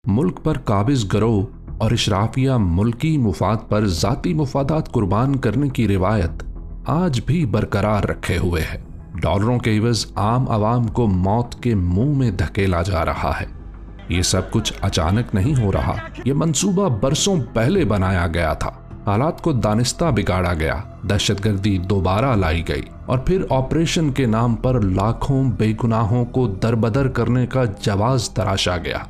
मुल्क पर काबिज गिरोह और इशराफिया मुल्की मुफाद पर जाती मुफादात कुर्बान करने की रिवायत आज भी बरकरार रखे हुए है। डॉलरों के इवज आम आवाम को मौत के मुंह में धकेला जा रहा है। ये सब कुछ अचानक नहीं हो रहा, ये मंसूबा बरसों पहले बनाया गया था। हालात को दानिस्ता बिगाड़ा गया, दहशतगर्दी दोबारा लाई गई और फिर ऑपरेशन के नाम पर लाखों बेगुनाहों को दरबदर करने का जवाज तराशा गया।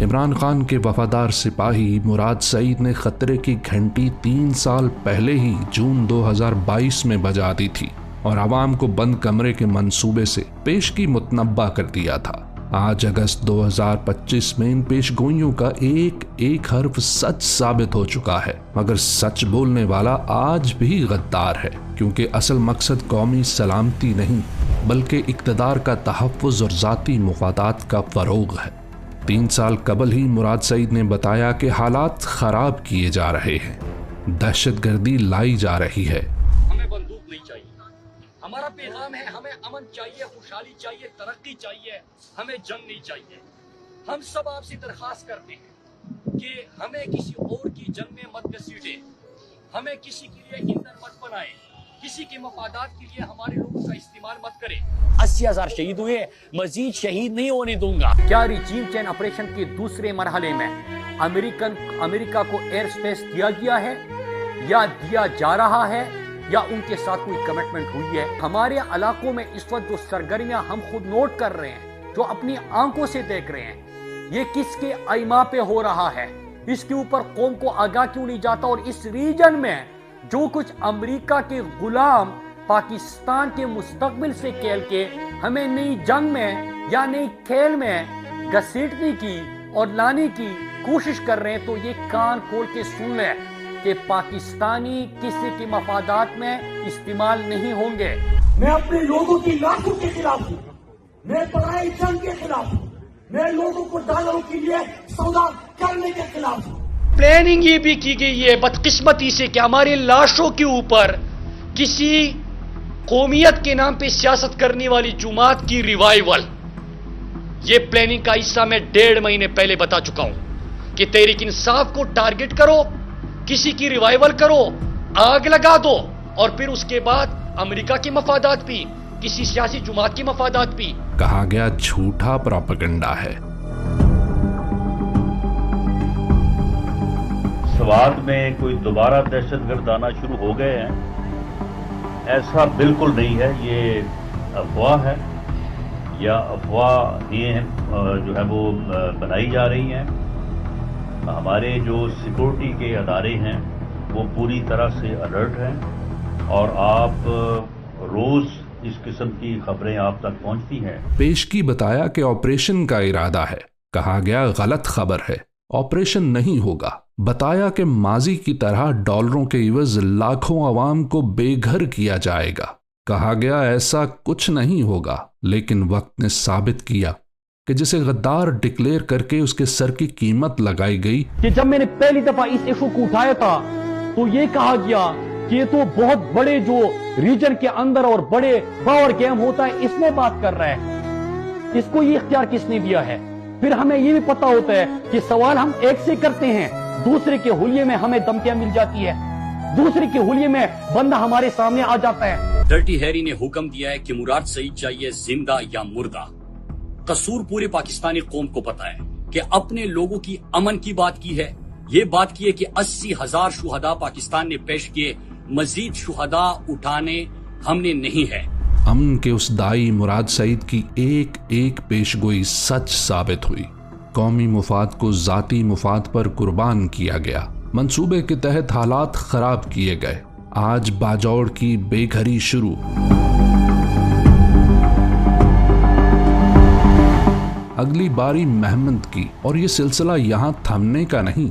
इमरान खान के वफादार सिपाही मुराद सईद ने खतरे की घंटी 3 साल पहले ही जून 2022 में बजा दी थी और आवाम को बंद कमरे के मंसूबे से पेशगी मुतनब्बा कर दिया था। आज अगस्त 2025 में इन पेशगोइयों का एक एक हर्फ सच साबित हो चुका है, मगर सच बोलने वाला आज भी गद्दार है, क्योंकि असल मकसद कौमी सलामती नहीं बल्कि इक्तदार का तहफ़्फ़ुज़ और ज़ाती मुफादात का फ़रोग़ है। 3 साल कबल ही मुराद सईद ने बताया कि हालात खराब किए जा रहे हैं, दहशतगर्दी लाई जा रही है। हमें बंदूक नहीं चाहिए, हमारा पैगाम है हमें अमन चाहिए, खुशहाली चाहिए, तरक्की चाहिए, हमें जंग नहीं चाहिए। हम सब आपसे दरखास्त करते हैं कि हमें किसी और की जंग में मत घसीटें, हमें किसी के लिए ईंधन मत बनाएं, किसी के मफादात के लिए हमारे लोगों का इस्तेमाल मत करें। 80,000 शहीद हुए, मजीद शहीद नहीं होने दूंगा। क्या रिजीम चेंज ऑपरेशन के दूसरे मरहले में अमेरिका को एयर स्पेस दिया गया है या दिया जा रहा है या उनके साथ कोई कमिटमेंट हुई है? हमारे इलाकों में इस वक्त जो सरगर्मियां हम खुद नोट कर रहे हैं, जो अपनी आंखों से देख रहे हैं, ये किसके आइमा पे हो रहा है? इसके ऊपर कौम को आगाह क्यों नहीं जाता? और इस रीजन में जो कुछ अमेरिका के गुलाम पाकिस्तान के मुस्तकबिल से खेल के हमें नई जंग में या नई खेल में घसीटने की और लाने की कोशिश कर रहे हैं, तो ये कान खोल के सुन लें कि पाकिस्तानी किसी के मफादात में इस्तेमाल नहीं होंगे। मैं अपने लोगों की लाशों के खिलाफ हूँ, मैं पराई जंग के खिलाफ हूँ, मैं लोगों को डॉलरों के लिए सौदा करने के खिलाफ हूँ। प्लानिंग ये भी की गई है बदकिस्मती से कि हमारे लाशों के ऊपर किसी कौमियत के नाम पे सियासत करने वाली जुमात की रिवाइवल। ये प्लानिंग का हिस्सा मैं 1.5 महीने पहले बता चुका हूं कि तहरीक इंसाफ को टारगेट करो, किसी की रिवाइवल करो, आग लगा दो और फिर उसके बाद अमेरिका के मफादात भी, किसी सियासी जुमात के मफादात भी। कहा गया झूठा प्रोपेगेंडा है। स्वाद में कोई दोबारा दहशतगर्द आना शुरू हो गए हैं, ऐसा बिल्कुल नहीं है। ये अफवाह है या अफवाह ये जो है वो बनाई जा रही हैं। हमारे जो सिक्योरिटी के अदारे हैं वो पूरी तरह से अलर्ट हैं और आप रोज इस किस्म की खबरें आप तक पहुंचती हैं। पेशगी बताया कि ऑपरेशन का इरादा है, कहा गया गलत खबर है, ऑपरेशन नहीं होगा। बताया कि माजी की तरह डॉलरों के इवज लाखों अवाम को बेघर किया जाएगा। कहा गया ऐसा कुछ नहीं होगा, लेकिन वक्त ने साबित किया कि जिसे गद्दार डिक्लेयर करके उसके सर की कीमत लगाई गई। कि जब मैंने पहली दफा इस इशू को उठाया था तो ये कहा गया कि ये तो बहुत बड़े जो रीजन के अंदर और बड़े पावर गेम होता है, इसमें बात कर रहा है, इसको ये इख्तियार किसने दिया है? फिर हमें ये भी पता होता है कि सवाल हम एक से करते हैं, दूसरे के हुलिये में हमें धमकियां मिल जाती है, दूसरे के हुलिये में बंदा हमारे सामने आ जाता है। डर्टी हैरी ने हुक्म दिया है कि मुराद सईद चाहिए जिंदा या मुर्दा। कसूर पूरे पाकिस्तानी कौम को पता है कि अपने लोगों की अमन की बात की है, ये बात की है कि 80,000 शुहदा पाकिस्तान ने पेश किए, मजीद शुहदा उठाने हमने नहीं है। अमन के उस दाई मुराद सईद की एक एक पेशगोई सच साबित हुई। कौमी मुफाद को जाती मुफाद पर कुर्बान किया गया। मंसूबे के तहत हालात खराब किए गए। आज बाजौड़ की बेघरी शुरू। अगली बारी मेहमद की, और ये सिलसिला यहां थमने का नहीं।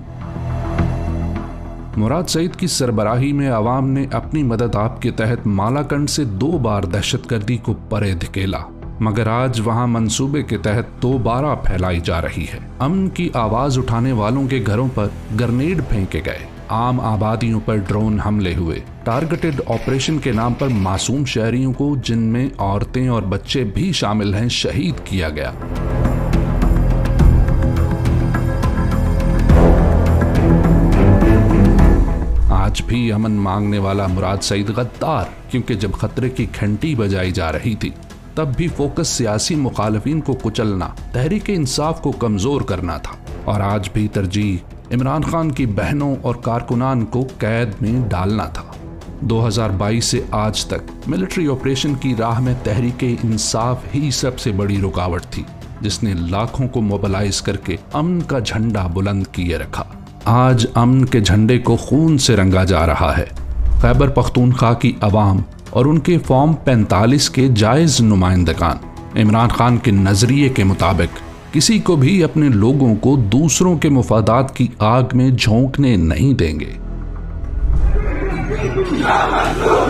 मुराद सईद की सरबराही में अवाम ने अपनी मदद आप के तहत मालाकंड से 2 बार दहशतगर्दी को परे धकेला, मगर आज वहां मंसूबे के तहत दोबारा फैलाई जा रही है। अमन की आवाज उठाने वालों के घरों पर ग्रेनेड फेंके गए, आम आबादियों पर ड्रोन हमले हुए, टारगेटेड ऑपरेशन के नाम पर मासूम शहरियों को, जिनमें औरतें और बच्चे भी शामिल हैं, शहीद किया गया। امن مانگنے والا مراد سعید غدار، کیونکہ جب خطرے کی گھنٹی بجائی جا رہی تھی تب بھی فوکس سیاسی مخالفین کو کچلنا، تحریک انصاف کو کمزور کرنا تھا، اور آج بھی ترجیح عمران خان کی بہنوں اور کارکنان کو قید میں ڈالنا تھا۔ 2022 سے آج تک ملٹری آپریشن کی راہ میں تحریک انصاف ہی سب سے بڑی رکاوٹ تھی، جس نے لاکھوں کو موبلائز کر کے امن کا جھنڈا بلند کیے رکھا۔ آج امن کے جھنڈے کو خون سے رنگا جا رہا ہے۔ خیبر پختونخوا کی عوام اور ان کے فارم 45 کے جائز نمائندگان عمران خان کے نظریے کے مطابق کسی کو بھی اپنے لوگوں کو دوسروں کے مفادات کی آگ میں جھونکنے نہیں دیں گے۔ یا منصور